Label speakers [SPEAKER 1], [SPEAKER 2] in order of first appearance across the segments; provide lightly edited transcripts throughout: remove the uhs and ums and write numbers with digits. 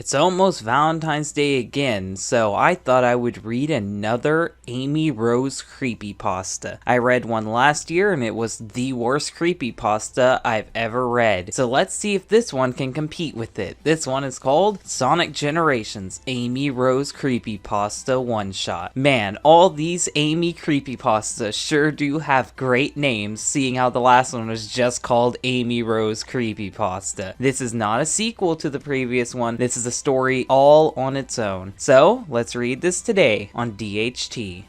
[SPEAKER 1] It's almost Valentine's Day again, so I thought I would read another Amy Rose creepypasta. I read one last year and it was the worst creepypasta I've ever read. So let's see if this one can compete with it. This one is called Sonic Generations Amy Rose Creepypasta One Shot. Man, all these Amy creepypastas sure do have great names, seeing how the last one was just called Amy Rose Creepypasta. This is not a sequel to the previous one. This is a story all on its own. So, let's read this today on DHT.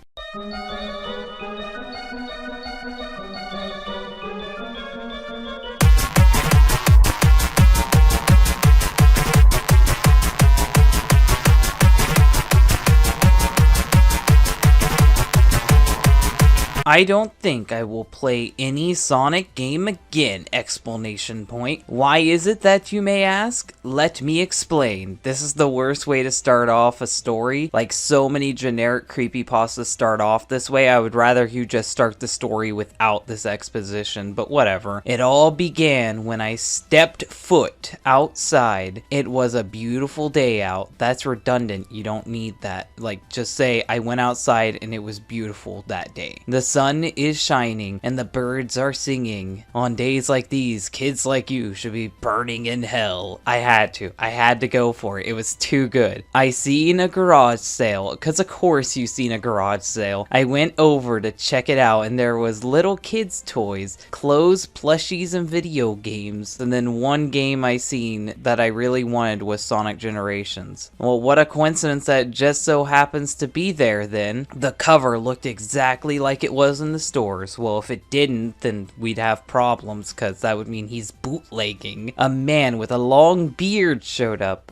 [SPEAKER 1] I don't think I will play any Sonic game again! Explanation point. Why is it that you may ask? Let me explain. This is the worst way to start off a story. Like so many generic creepypastas start off this way, I would rather you just start the story without this exposition, but whatever. It all began when I stepped foot outside. It was a beautiful day out. That's redundant, you don't need that. Like, just say I went outside and it was beautiful that day. The sun is shining and the birds are singing. On days like these, kids like you should be burning in hell. I had to go for it. It was too good. I seen a garage sale, cause of course you seen a garage sale. I went over to check it out and there was little kids toys, clothes, plushies, and video games. And then one game I seen that I really wanted was Sonic Generations. Well, what a coincidence that it just so happens to be there then. The cover looked exactly like it was in the stores. Well, if it didn't, then we'd have problems, cause that would mean he's bootlegging. A man with a long beard showed up.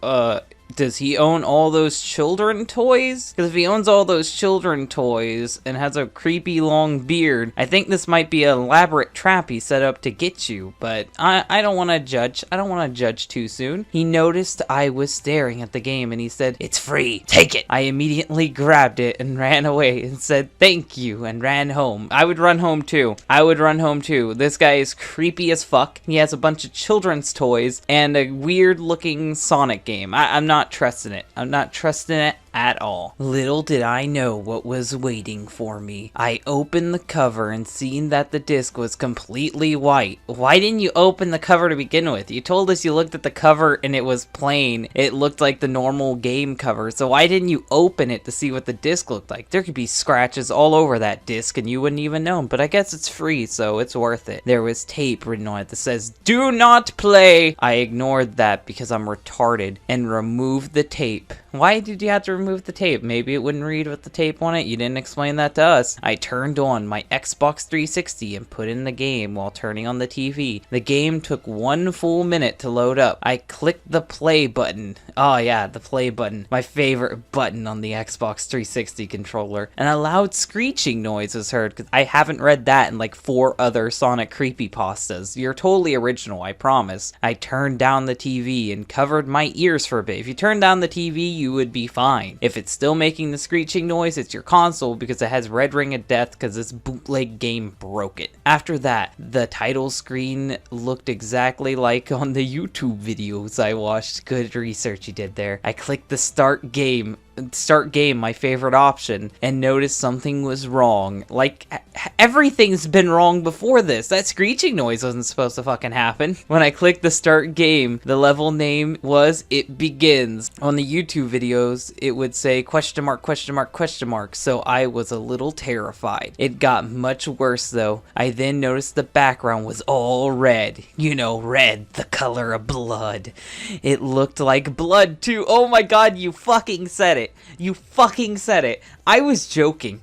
[SPEAKER 1] Does he own all those children toys? Because if he owns all those children toys and has a creepy long beard, I think this might be an elaborate trap he set up to get you, but I don't want to judge. I don't want to judge too soon. He noticed I was staring at the game and he said, "It's free, take it." I immediately grabbed it and ran away and said, "Thank you," and ran home. I would run home too. This guy is creepy as fuck. He has a bunch of children's toys and a weird looking Sonic game. I'm not trusting it. I'm not trusting it at all. Little did I know what was waiting for me. I opened the cover and seen that the disc was completely white. Why didn't you open the cover to begin with? You told us you looked at the cover and it was plain. It looked like the normal game cover, so why didn't you open it to see what the disc looked like? There could be scratches all over that disc and you wouldn't even know, but I guess it's free, so it's worth it. There was tape written on it that says, "Do not play." I ignored that because I'm retarded and removed the tape. Why did you have to remove the tape? Maybe it wouldn't read with the tape on it. You didn't explain that to us. I turned on my Xbox 360 and put in the game while turning on the TV. The game took 1 full minute to load up. I clicked the play button. Oh yeah, the play button. My favorite button on the Xbox 360 controller. And a loud screeching noise was heard because I haven't read that in like 4 other Sonic creepypastas. You're totally original, I promise. I turned down the TV and covered my ears for a bit. If you turn down the TV, you would be fine. If it's still making the screeching noise, it's your console because it has red ring of death because this bootleg game broke it. After that, the title screen looked exactly like on the YouTube videos I watched. Good research you did there. I clicked the start game, my favorite option, and noticed something was wrong. Like, everything's been wrong before this. That screeching noise wasn't supposed to fucking happen. When I clicked the start game, the level name was It Begins. On the YouTube videos, it would say question mark, question mark, question mark, so I was a little terrified. It got much worse though. I then noticed the background was all red. You know, red, the color of blood. It looked like blood too. Oh my god, you fucking said it. You fucking said it. I was joking.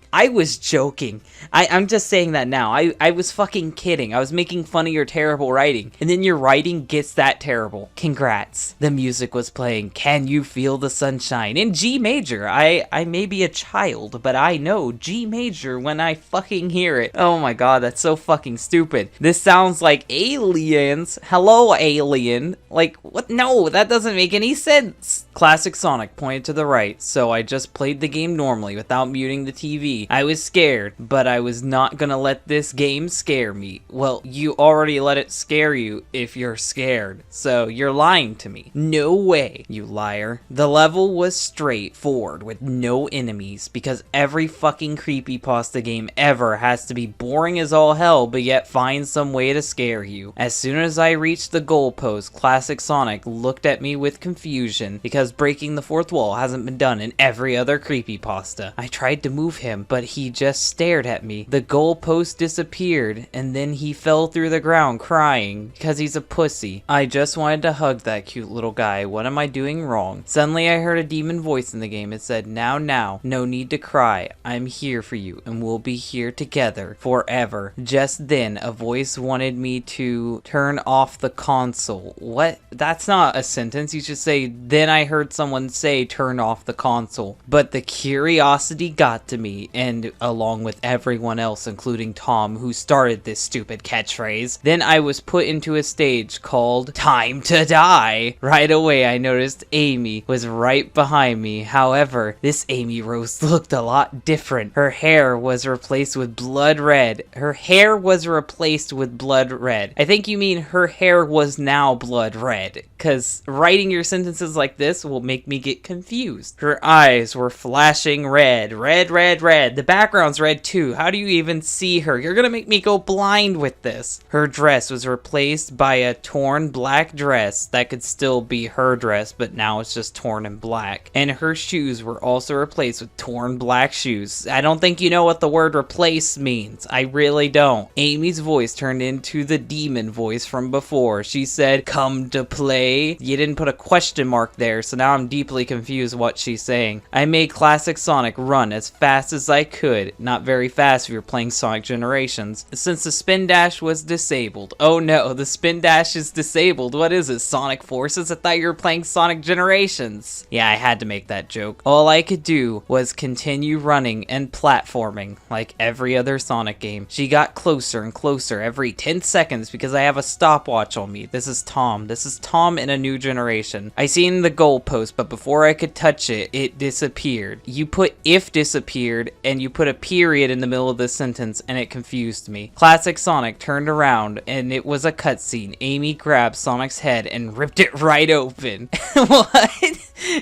[SPEAKER 1] I'm just saying that now. I was fucking kidding. I was making fun of your terrible writing. And then your writing gets that terrible. Congrats. The music was playing Can You Feel the Sunshine in G major. I may be a child, but I know G major when I fucking hear it. Oh my god, that's so fucking stupid. This sounds like aliens. Hello, alien. Like, what? No, that doesn't make any sense. Classic Sonic pointed to the right, so I just played the game normally without muting the TV. I was scared, but I I was not gonna let this game scare me. Well, you already let it scare you if you're scared, so you're lying to me. No way, you liar. The level was straightforward with no enemies because every fucking creepypasta game ever has to be boring as all hell but yet find some way to scare you. As soon as I reached the goalpost, Classic Sonic looked at me with confusion because breaking the fourth wall hasn't been done in every other creepypasta. I tried to move him, but he just stared at me. The goalpost disappeared, and then he fell through the ground crying because he's a pussy. I just wanted to hug that cute little guy. What am I doing wrong? Suddenly I heard a demon voice in the game. It said, now, no need to cry. I'm here for you, and we'll be here together forever. Just then, a voice wanted me to turn off the console. What? That's not a sentence. You should say, then I heard someone say, turn off the console. But the curiosity got to me, and along with everyone else, including Tom, who started this stupid catchphrase. Then I was put into a stage called Time to Die. Right away, I noticed Amy was right behind me. However, this Amy Rose looked a lot different. Her hair was replaced with blood red. Her hair was replaced with blood red. I think you mean her hair was now blood red, because writing your sentences like this will make me get confused. Her eyes were flashing red. Red, red, red. The background's red too. How do you even see her? You're gonna make me go blind with this. Her dress was replaced by a torn black dress that could still be her dress, but now it's just torn and black. And her shoes were also replaced with torn black shoes. I don't think you know what the word replace means. I really don't. Amy's voice turned into the demon voice from before. She said, come to play. You didn't put a question mark there, so now I'm deeply confused what she's saying. I made Classic Sonic run as fast as I could. Not very fast if you're playing Sonic Generations, since the spin dash was disabled. Oh no, the spin dash is disabled. What is it, Sonic Forces? I thought you were playing Sonic Generations. Yeah, I had to make that joke. All I could do was continue running and platforming like every other Sonic game. She got closer and closer every 10 seconds because I have a stopwatch on me. This is Tom. This is Tom in a new generation. I seen the goalpost, but before I could touch it, it disappeared. You put if disappeared and you put a period in the middle of the sentence and it confused me. Classic Sonic turned around and it was a cutscene. Amy grabbed Sonic's head and ripped it right open. What?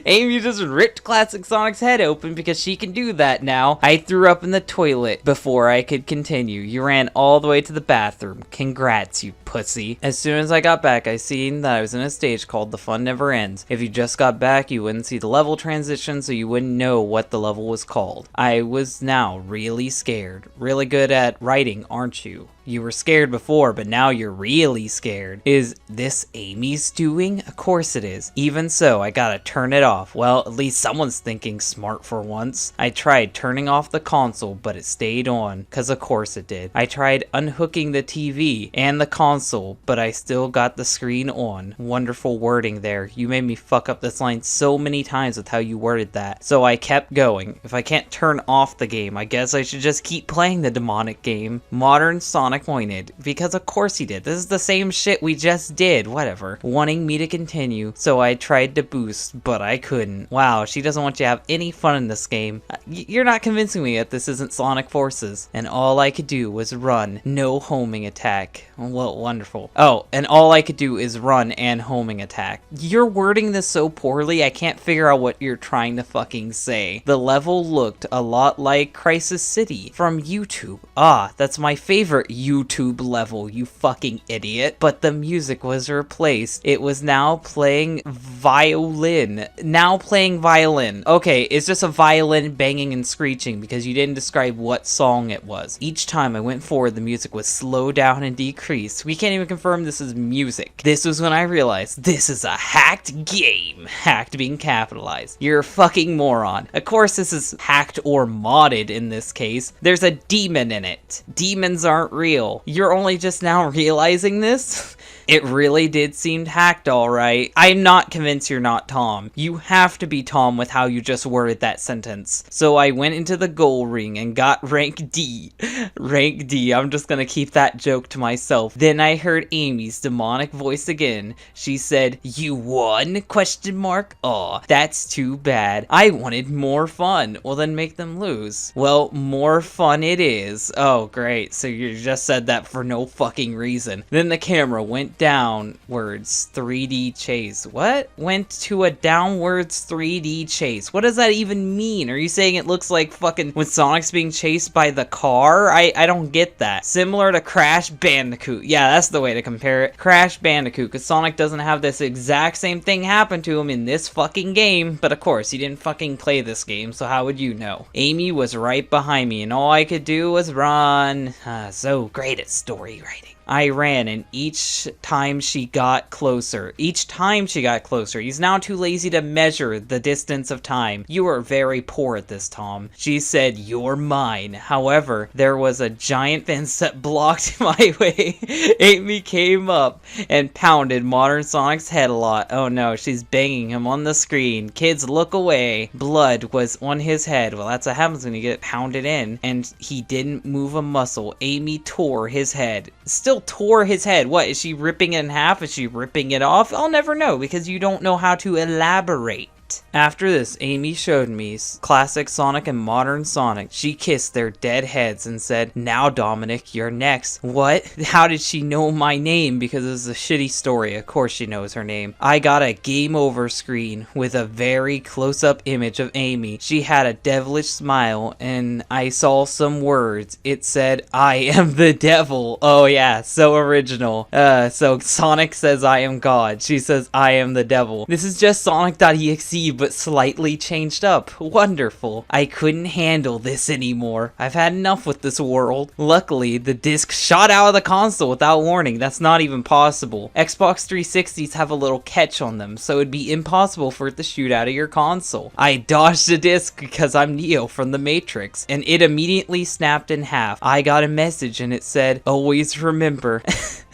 [SPEAKER 1] Amy just ripped Classic Sonic's head open because she can do that now. I threw up in the toilet before I could continue. You ran all the way to the bathroom. Congrats, you pussy. As soon as I got back, I seen that I was in a stage called The Fun Never Ends. If you just got back, you wouldn't see the level transition, so you wouldn't know what the level was called. I was now really scared. Really good at writing, aren't you? You were scared before, but now you're really scared. Is this Amy's doing? Of course it is. Even so, I gotta turn it off. Well, at least someone's thinking smart for once. I tried turning off the console, but it stayed on, cause of course it did. I tried unhooking the TV and the console, but I still got the screen on. Wonderful wording there. You made me fuck up this line so many times with how you worded that. So I kept going. If I can't turn off the game, I guess I should just keep playing the demonic game. Modern Sonic pointed, because of course he did. This is the same shit we just did. Whatever. Wanting me to continue, so I tried to boost, but I couldn't. Wow, she doesn't want you to have any fun in this game. You're not convincing me that this isn't Sonic Forces. And all I could do was run. No homing attack. Well, wonderful. Oh, and all I could do is run and homing attack. You're wording this so poorly, I can't figure out what you're trying to fucking say. The level looked a lot like Crisis City from YouTube. Ah, that's my favorite YouTube level, you fucking idiot. But the music was replaced. It was now playing violin. Now playing violin. Okay, it's just a violin banging and screeching because you didn't describe what song it was. Each time I went forward, the music was slowed down and decreased. We can't even confirm this is music. This was when I realized this is a hacked game. Hacked being capitalized. You're a fucking moron. Of course this is hacked or modded in this case. There's a demon in it. Demons aren't real. You're only just now realizing this? It really did seem hacked, alright. I'm not convinced you're not Tom. You have to be Tom with how you just worded that sentence. So I went into the goal ring and got rank D. Rank D, I'm just gonna keep that joke to myself. Then I heard Amy's demonic voice again. She said, "You won?" Question mark. Aw, that's too bad. I wanted more fun. Well, then make them lose. Well, more fun it is. Oh, great. So you just said that for no fucking reason. Then the camera went downwards 3D chase. What? Went to a downwards 3D chase. What does that even mean? Are you saying it looks like fucking when Sonic's being chased by the car? I don't get that. Similar to Crash Bandicoot. Yeah, that's the way to compare it. Crash Bandicoot, because Sonic doesn't have this exact same thing happen to him in this fucking game. But of course, he didn't fucking play this game, so how would you know? Amy was right behind me, and all I could do was run. So great at story writing. I ran, and each time she got closer, he's now too lazy to measure the distance of time. You are very poor at this, Tom. She said, "You're mine." However, there was a giant fence that blocked my way. Amy came up and pounded Modern Sonic's head a lot. Oh no, she's banging him on the screen. Kids, look away. Blood was on his head. Well, that's what happens when you get pounded in. And he didn't move a muscle. Amy tore his head. Still tore his head. What, is she ripping it in half? Is she ripping it off? I'll never know because you don't know how to elaborate. After this, Amy showed me classic Sonic and modern Sonic. She kissed their dead heads and said, "Now, Dominic, you're next." What? How did she know my name? Because it's a shitty story. Of course she knows her name. I got a game over screen with a very close-up image of Amy. She had a devilish smile, and I saw some words. It said, "I am the devil." Oh yeah, so original. So Sonic says, "I am God." She says, "I am the devil." This is just Sonic.exe, but slightly changed up. Wonderful. I couldn't handle this anymore. I've had enough with this world. Luckily, the disc shot out of the console without warning. That's not even possible. Xbox 360s have a little catch on them, so it'd be impossible for it to shoot out of your console. I dodged the disc because I'm Neo from the Matrix, and it immediately snapped in half. I got a message and it said, "Always remember."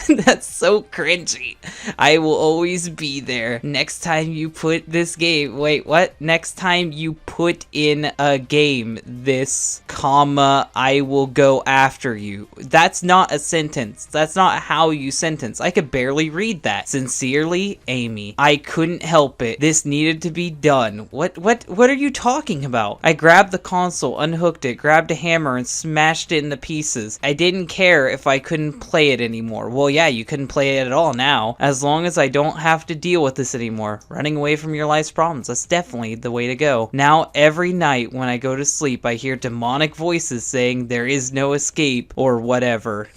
[SPEAKER 1] That's so cringy. "I will always be there. Next time you put this game..." Wait, what? "Next time you put in a game this, comma, I will go after you." That's not a sentence. That's not how you sentence. I could barely read that. "Sincerely, Amy." I couldn't help it. This needed to be done. What are you talking about? I grabbed the console, unhooked it, grabbed a hammer, and smashed it into pieces. I didn't care if I couldn't play it anymore. Well, yeah, you couldn't play it at all now. As long as I don't have to deal with this anymore. Running away from your life's problems, that's definitely the way to go. Now, every night when I go to sleep, I hear demonic voices saying there is no escape, or whatever.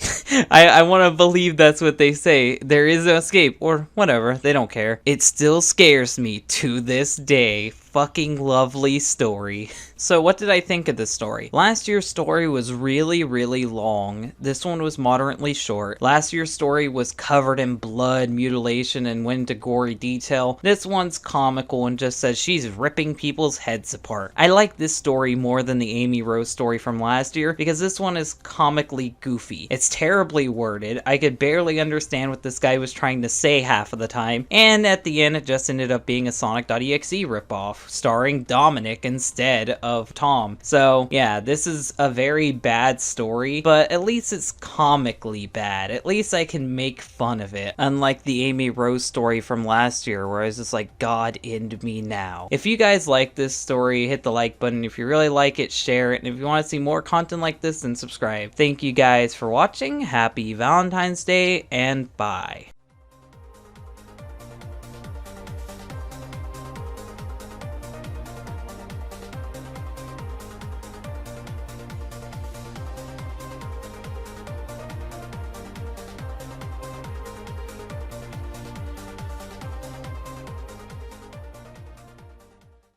[SPEAKER 1] I want to believe that's what they say. There is no escape, or whatever. They don't care. It still scares me to this day. Fucking lovely story. So what did I think of this story? Last year's story was really, really long. This one was moderately short. Last year's story was covered in blood, mutilation, and went into gory detail. This one's comical and just says she's ripping people's heads apart. I like this story more than the Amy Rose story from last year because this one is comically goofy. It's terribly worded. I could barely understand what this guy was trying to say half of the time. And at the end, it just ended up being a Sonic.exe ripoff, starring Dominic instead of Tom. So yeah, this is a very bad story, but at least it's comically bad. At least I can make fun of it. Unlike the Amy Rose story from last year, where I was just like, "God, end me now." If you guys like this story, hit the like button. If you really like it, share it. And if you want to see more content like this, then subscribe. Thank you guys for watching. Happy Valentine's Day, and bye.